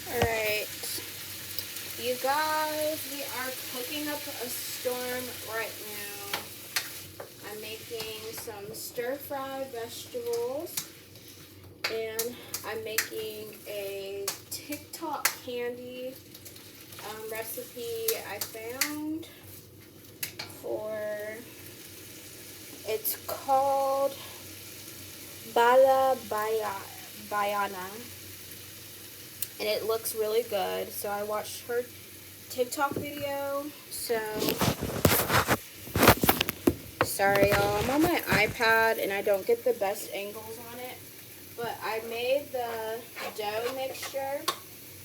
Alright, you guys, we are cooking up a storm right now. I'm making some stir-fry vegetables, and I'm making a TikTok candy recipe I found for, it's called Bala Bayana, and it looks really good. So I watched her TikTok video. So sorry y'all, I'm on my iPad and I don't get the best angles on it, but I made the dough mixture,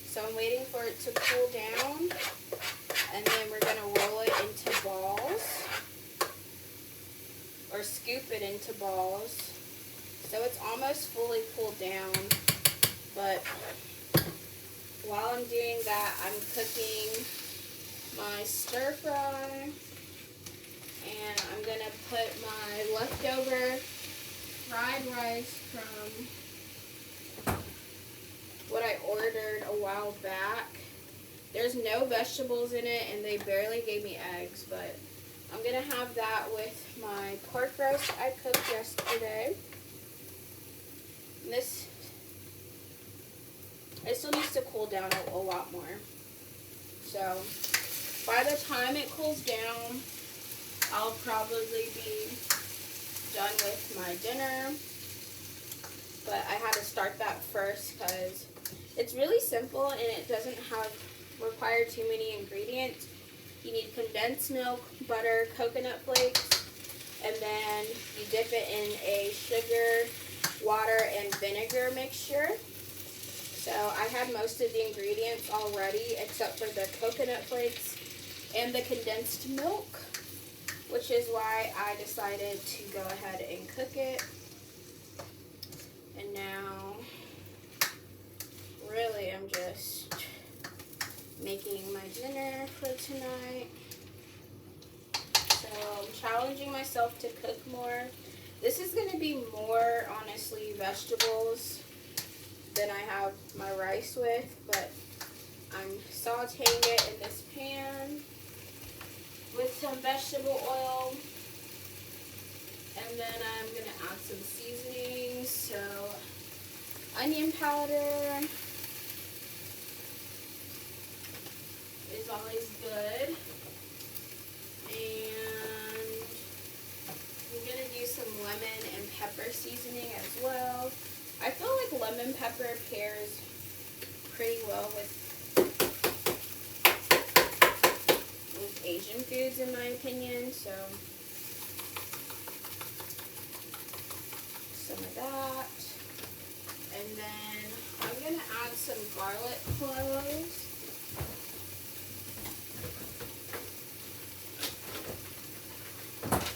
so I'm waiting for it to cool down, and then we're gonna roll it into balls, or scoop it into balls. So it's almost fully cooled down, but while I'm doing that, I'm cooking my stir fry, and I'm gonna put my leftover fried rice from what I ordered a while back. There's no vegetables in it, and they barely gave me eggs, but I'm gonna have that with my pork roast I cooked yesterday. And this, it still needs to cool down a lot more. So by the time it cools down, I'll probably be done with my dinner. But I had to start that first because it's really simple and it doesn't require too many ingredients. You need condensed milk, butter, coconut flakes, and then you dip it in a sugar, water, and vinegar mixture. So I had most of the ingredients already except for the coconut flakes and the condensed milk, which is why I decided to go ahead and cook it. And now, really, I'm just making my dinner for tonight. So I'm challenging myself to cook more. This is going to be more, honestly, vegetables than I have my rice with, but I'm sauteing it in this pan with some vegetable oil, and then I'm going to add some seasonings. So onion powder is always good, and I'm going to do some lemon and pepper seasoning as well. I feel like lemon pepper pairs pretty well with Asian foods, in my opinion. So some of that, and then I'm gonna add some garlic cloves.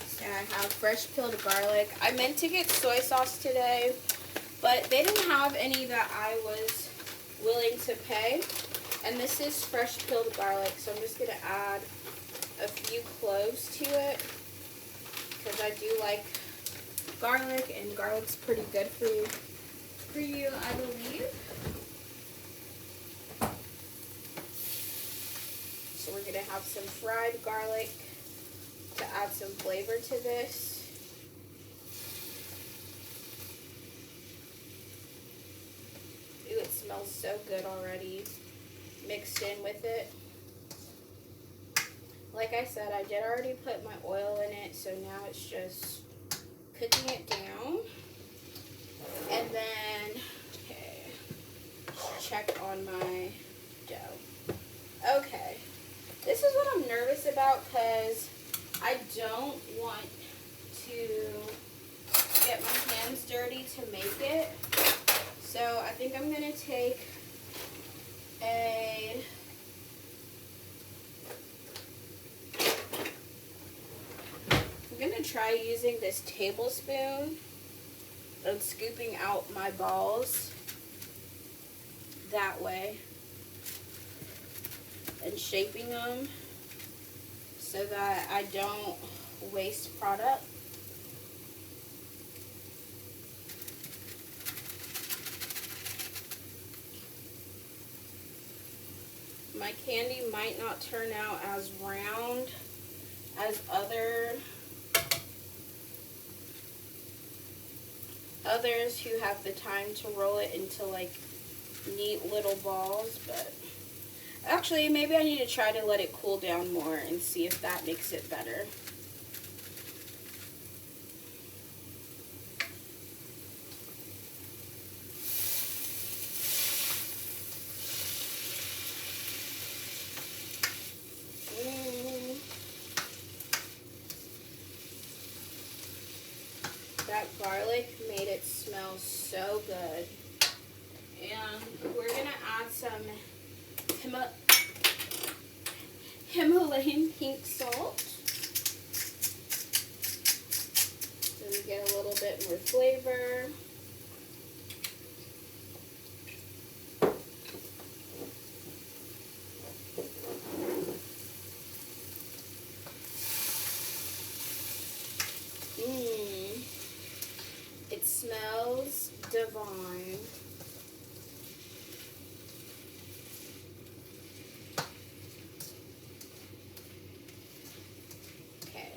So I have fresh peeled garlic. I meant to get soy sauce today, but they didn't have any that I was willing to pay. And this is fresh peeled garlic, so I'm just gonna add a few cloves to it because I do like garlic, and garlic's pretty good for you, I believe. So we're gonna have some fried garlic to add some flavor to this. Ooh, it smells so good already mixed in with it. Like I said, I did already put my oil in it, so now it's just cooking it down. And then, okay, check on my dough. Okay, this is what I'm nervous about because I don't want to get my hands dirty to make it. So I think I'm going to take I'm going to try using this tablespoon and scooping out my balls that way and shaping them so that I don't waste product. my candy might not turn out as round as others who have the time to roll it into like neat little balls, but actually maybe I need to try to let it cool down more and see if that makes it better. That garlic made it smell so good. And we're gonna add some Himalayan pink salt. So we get a little bit more flavor. It smells divine. Okay.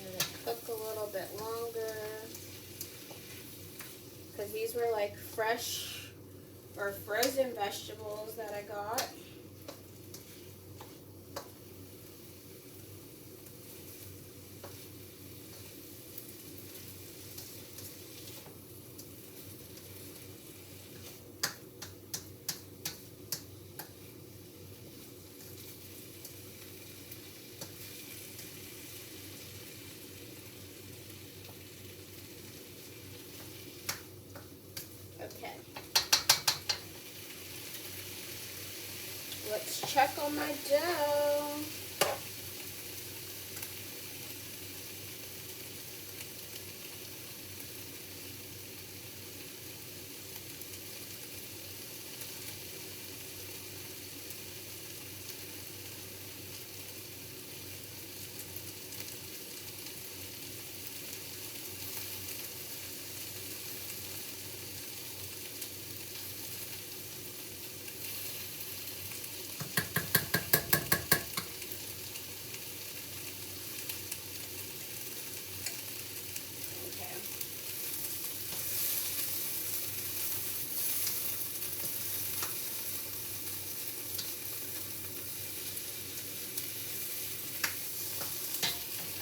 Let it cook a little bit longer. Because these were like fresh or frozen vegetables that I got. Okay. Let's check on my dough.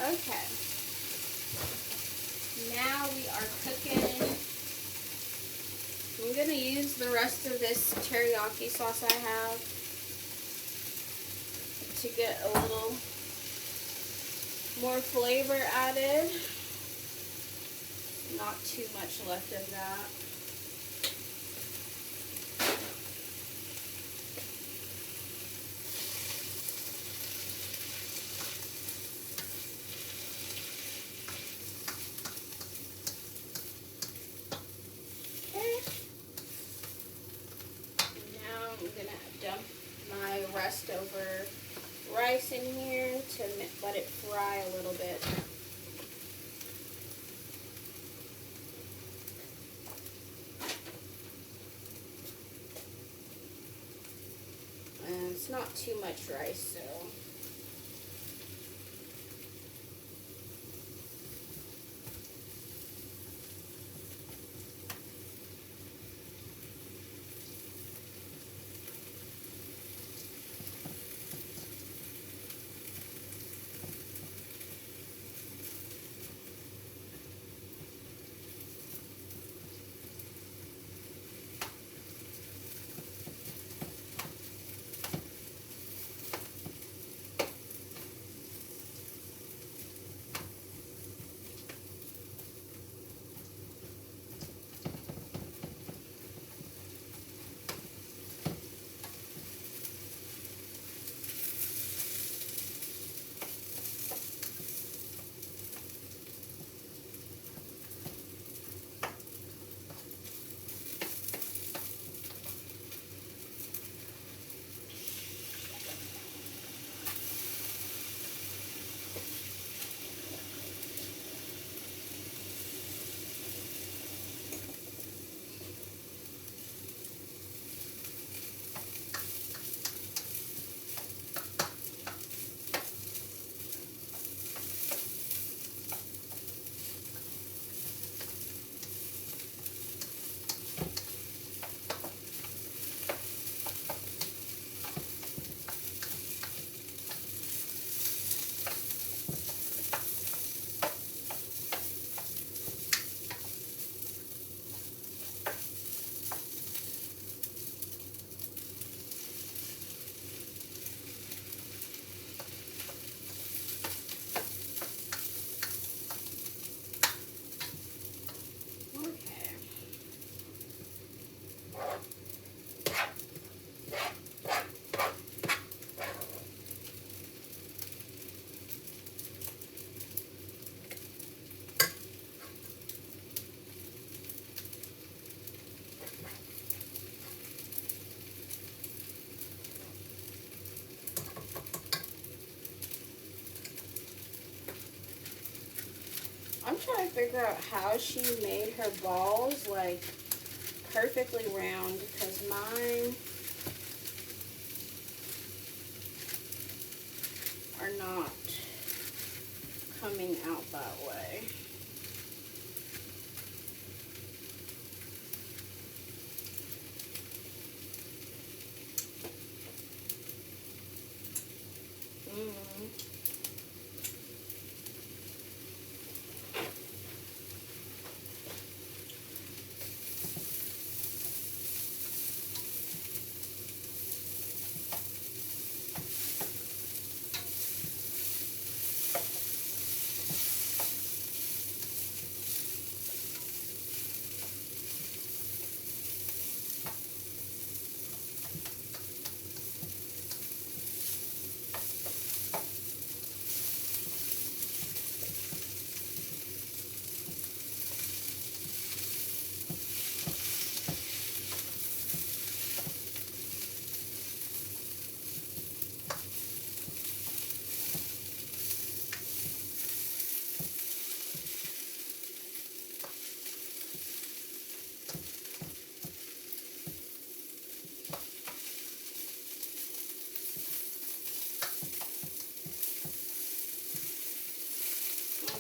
Okay. Now we are cooking. I'm going to use the rest of this teriyaki sauce I have to get a little more flavor added. Not too much left of that. Over rice in here to let it fry a little bit. And it's not too much rice, so I'm trying to figure out how she made her balls like perfectly round, because mine are not coming out that way.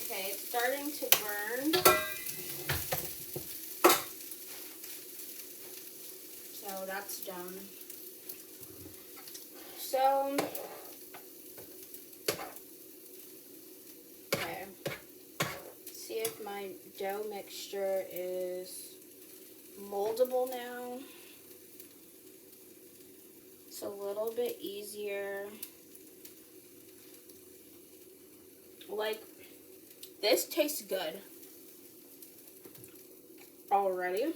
Okay, it's starting to burn. So that's done. So, okay. See if my dough mixture is moldable now. It's a little bit easier. Like, this tastes good already.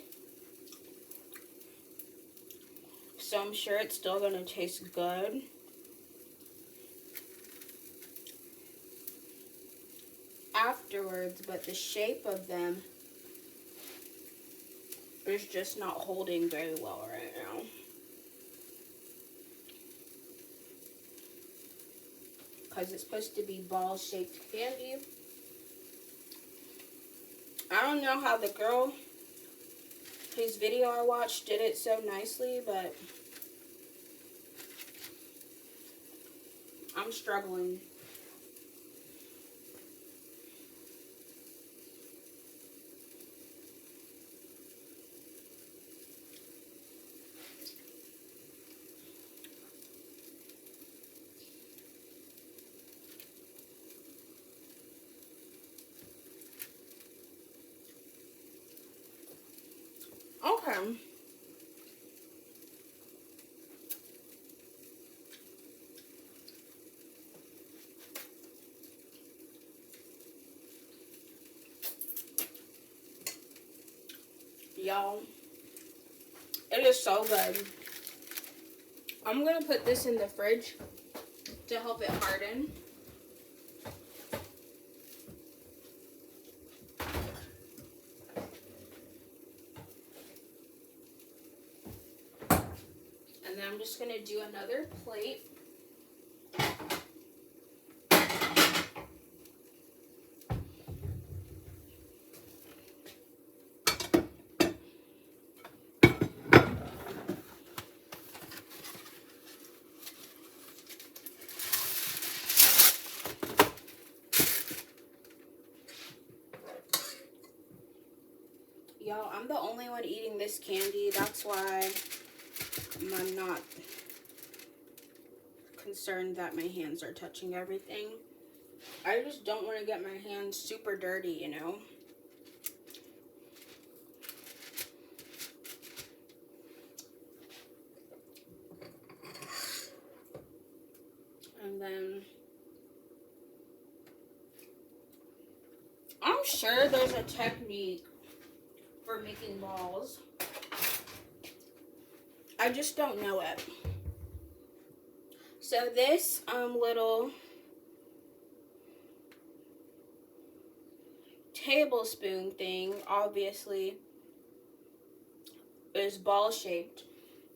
So I'm sure it's still gonna taste good. Afterwards, but the shape of them is just not holding very well right now. Because it's supposed to be ball-shaped candy. I don't know how the girl whose video I watched did it so nicely, but I'm struggling. Okay. Y'all, it is so good. I'm gonna put this in the fridge to help it harden. And then I'm just gonna do another plate. Y'all, I'm the only one eating this candy. That's why I'm not concerned that my hands are touching everything. I just don't want to get my hands super dirty, you know? And then I'm sure there's a technique for making balls. I just don't know it. So this little tablespoon thing obviously is ball shaped.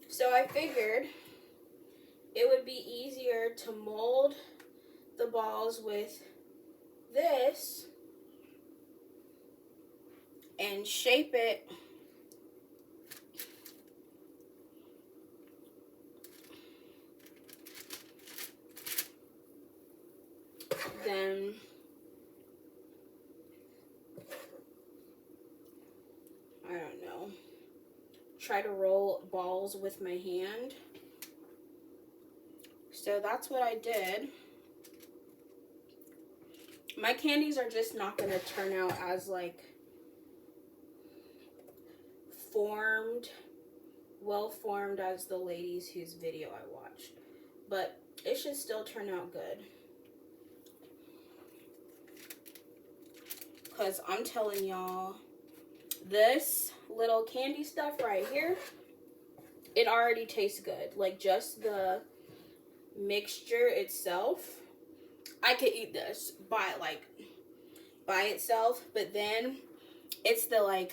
So I figured it would be easier to mold the balls with this and shape it then I don't know, try to roll balls with my hand. So that's what I did. My candies are just not going to turn out as like well formed as the ladies whose video I watched. But it should still turn out good. Because I'm telling y'all, this little candy stuff right here, it already tastes good. Like just the mixture itself, I could eat this by itself. But then it's the like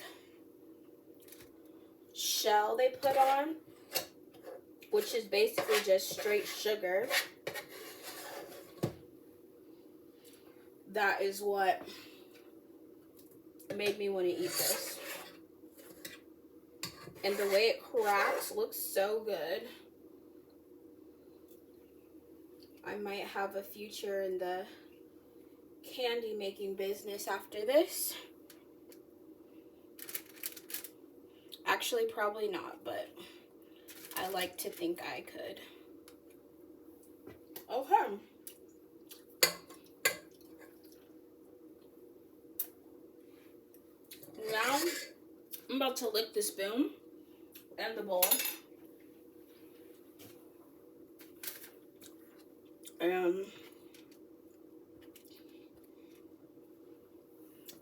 shell they put on, which is basically just straight sugar. That is what made me want to eat this. And the way it cracks looks so good. I might have a future in the candy making business after this. Actually, probably not, but I like to think I could. Okay. Now, I'm about to lick the spoon and the bowl.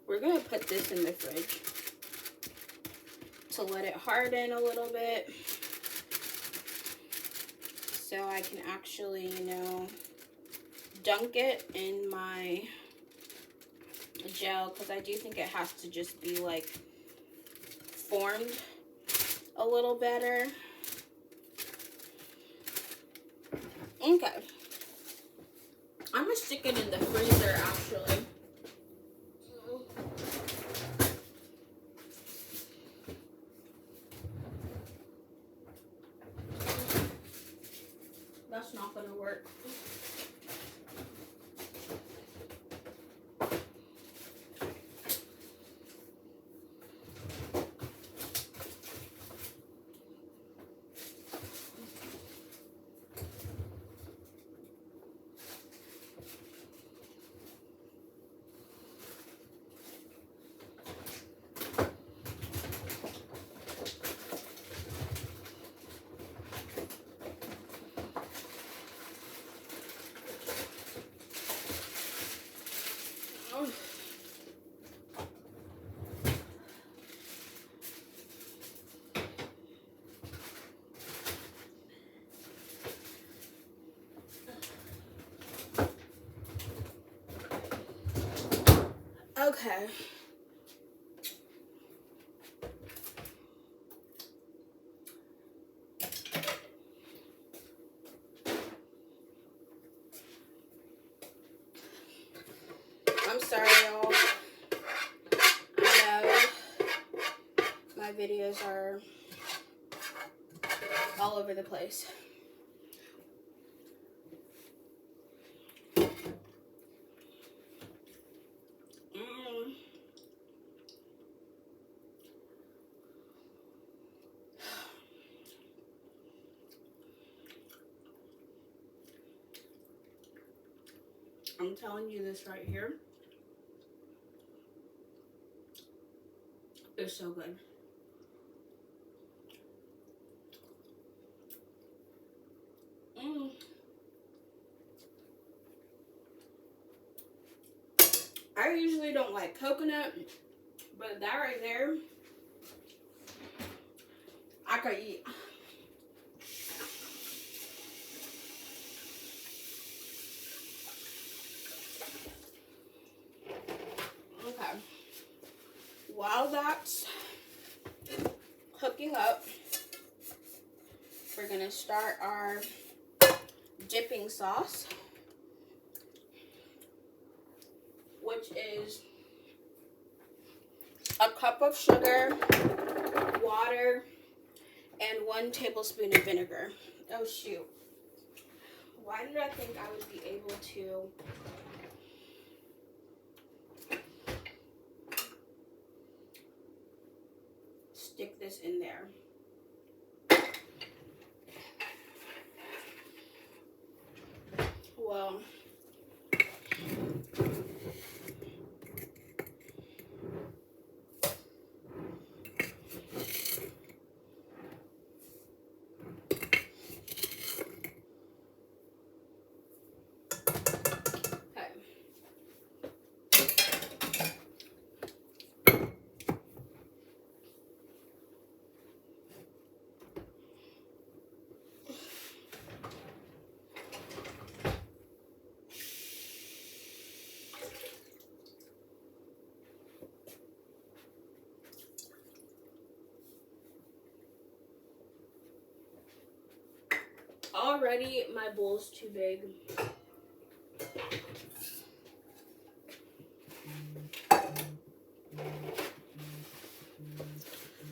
We're going to put this in the fridge to let it harden a little bit so I can actually, you know, dunk it in my gel, because I do think it has to just be like formed a little better. Okay. I'm gonna stick it in the freezer actually. That's not gonna work. Okay. I'm sorry, y'all. I know my videos are all over the place. I'm telling you this right here. It's so good. I usually don't like coconut, but that right there, I could eat. we're gonna start our dipping sauce, which is a cup of sugar, water, and 1 tablespoon of vinegar. Oh shoot. Why did I think I would be able to stick this in there? Well, already my bowl's too big.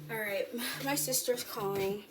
Alright, my sister's calling.